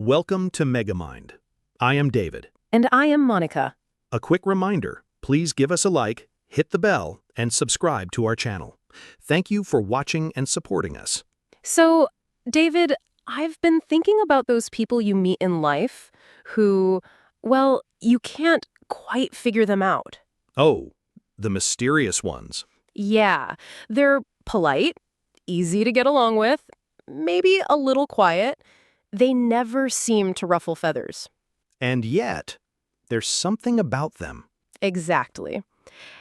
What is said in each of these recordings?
Welcome to Megamind. I am David. And I am Monica. A quick reminder, please give us a like, hit the bell, and subscribe to our channel. Thank you for watching and supporting us. So, David, I've been thinking about those people you meet in life who, well, you can't quite figure them out. Oh, the mysterious ones. Yeah, they're polite, easy to get along with, maybe a little quiet. They never seem to ruffle feathers. And yet, there's something about them. Exactly.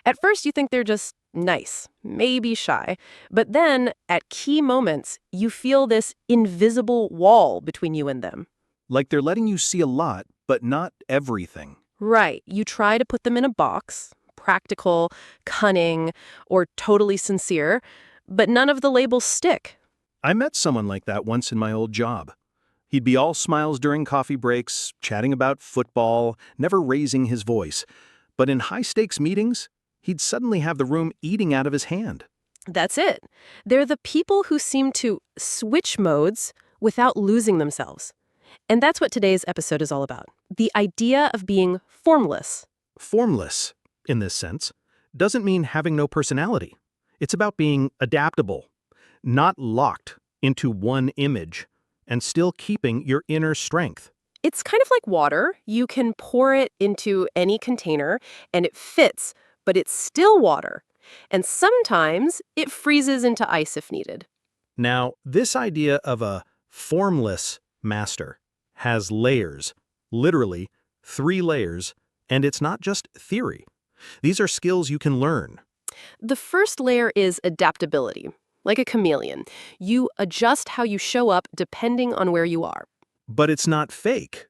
At first, you think they're just nice, maybe shy. But then, at key moments, you feel this invisible wall between you and them. Like they're letting you see a lot, but not everything. Right. You try to put them in a box, practical, cunning, or totally sincere, but none of the labels stick. I met someone like that once in my old job. He'd be all smiles during coffee breaks, chatting about football, never raising his voice. But in high-stakes meetings, he'd suddenly have the room eating out of his hand. That's it. They're the people who seem to switch modes without losing themselves. And that's what today's episode is all about. The idea of being formless. Formless, in this sense, doesn't mean having no personality. It's about being adaptable, not locked into one image, and still keeping your inner strength. It's kind of like water. You can pour it into any container and it fits, but it's still water. And sometimes it freezes into ice if needed. Now, this idea of a formless master has layers, literally 3 layers, and it's not just theory. These are skills you can learn. The first layer is adaptability. Like a chameleon, you adjust how you show up depending on where you are. But it's not fake.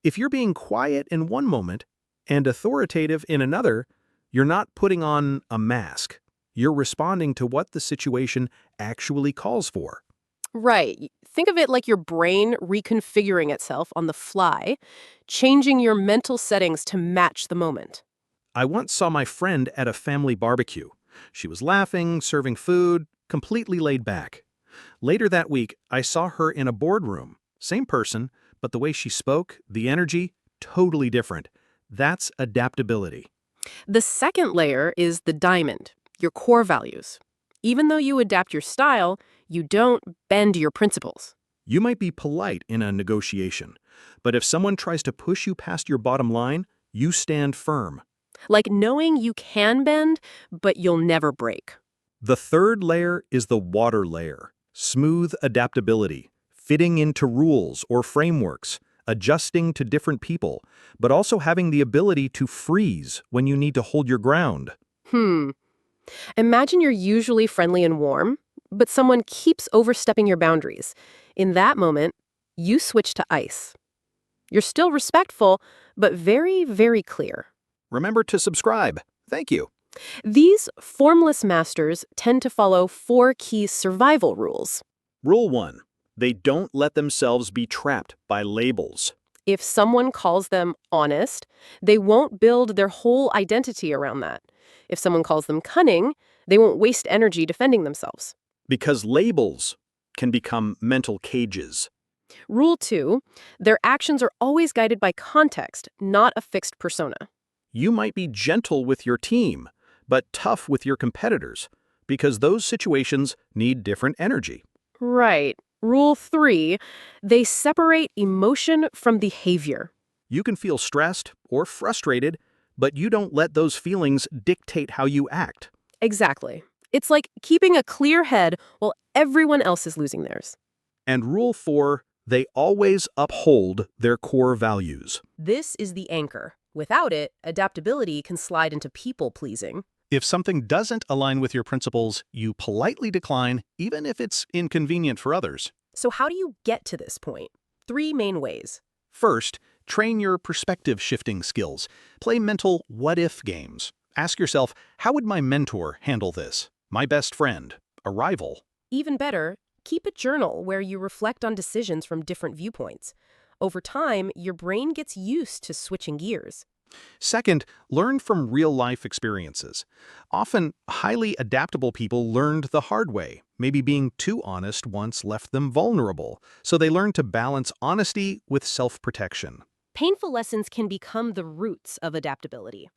If you're being quiet in one moment and authoritative in another, you're not putting on a mask. You're responding to what the situation actually calls for. Right. Think of it like your brain reconfiguring itself on the fly, changing your mental settings to match the moment. I once saw my friend at a family barbecue. She was laughing, serving food, completely laid back. Later that week, I saw her in a boardroom. Same person, but the way she spoke, the energy, totally different. That's adaptability. The second layer is the diamond, your core values. Even though you adapt your style, you don't bend your principles. You might be polite in a negotiation, but if someone tries to push you past your bottom line, you stand firm. Like knowing you can bend, but you'll never break. The third layer is the water layer, smooth adaptability, fitting into rules or frameworks, adjusting to different people, but also having the ability to freeze when you need to hold your ground. Imagine you're usually friendly and warm, but someone keeps overstepping your boundaries. In that moment, you switch to ice. You're still respectful, but very, very clear. Remember to subscribe. Thank you. These formless masters tend to follow 4 key survival rules. Rule 1. They don't let themselves be trapped by labels. If someone calls them honest, they won't build their whole identity around that. If someone calls them cunning, they won't waste energy defending themselves. Because labels can become mental cages. Rule 2. Their actions are always guided by context, not a fixed persona. You might be gentle with your team, but tough with your competitors, because those situations need different energy. Right. Rule 3, they separate emotion from behavior. You can feel stressed or frustrated, but you don't let those feelings dictate how you act. Exactly. It's like keeping a clear head while everyone else is losing theirs. And rule 4, they always uphold their core values. This is the anchor. Without it, adaptability can slide into people-pleasing. If something doesn't align with your principles, you politely decline, even if it's inconvenient for others. So how do you get to this point? 3 main ways. First, train your perspective-shifting skills. Play mental what-if games. Ask yourself, how would my mentor handle this? My best friend? A rival? Even better, keep a journal where you reflect on decisions from different viewpoints. Over time, your brain gets used to switching gears. Second, learn from real-life experiences. Often, highly adaptable people learned the hard way. Maybe being too honest once left them vulnerable, so they learned to balance honesty with self-protection. Painful lessons can become the roots of adaptability.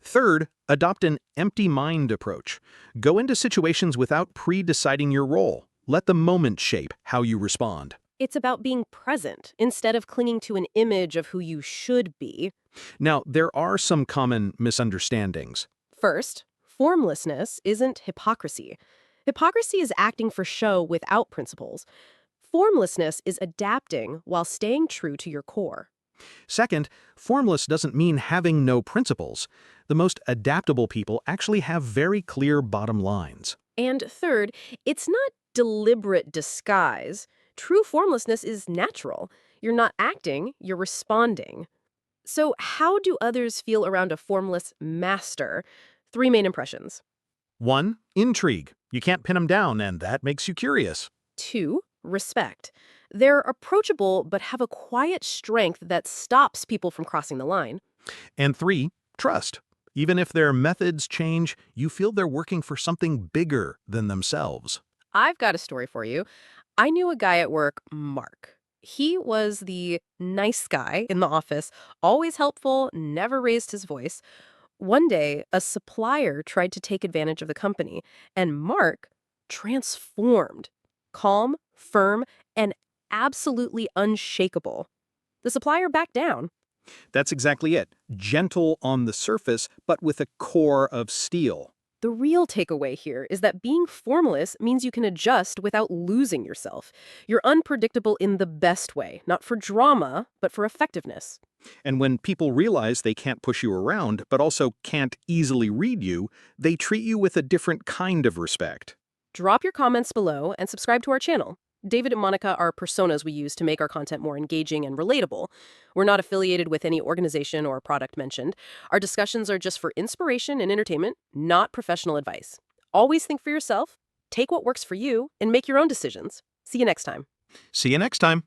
Third, adopt an empty mind approach. Go into situations without pre-deciding your role. Let the moment shape how you respond. It's about being present instead of clinging to an image of who you should be. Now, there are some common misunderstandings. First, formlessness isn't hypocrisy. Hypocrisy is acting for show without principles. Formlessness is adapting while staying true to your core. Second, formless doesn't mean having no principles. The most adaptable people actually have very clear bottom lines. And third, it's not deliberate disguise. True formlessness is natural. You're not acting, you're responding. So, how do others feel around a formless master? Three main impressions. 1. Intrigue. You can't pin them down, and that makes you curious. 2. Respect. They're approachable but have a quiet strength that stops people from crossing the line. And 3. Trust. Even if their methods change, you feel they're working for something bigger than themselves. I've got a story for you. I knew a guy at work, Mark. He was the nice guy in the office, always helpful, never raised his voice. One day, a supplier tried to take advantage of the company, and Mark transformed. Calm, firm, and absolutely unshakable. The supplier backed down. That's exactly it. Gentle on the surface, but with a core of steel. The real takeaway here is that being formless means you can adjust without losing yourself. You're unpredictable in the best way, not for drama, but for effectiveness. And when people realize they can't push you around, but also can't easily read you, they treat you with a different kind of respect. Drop your comments below and subscribe to our channel. David and Monica are personas we use to make our content more engaging and relatable. We're not affiliated with any organization or product mentioned. Our discussions are just for inspiration and entertainment, not professional advice. Always think for yourself, take what works for you, and make your own decisions. See you next time. See you next time.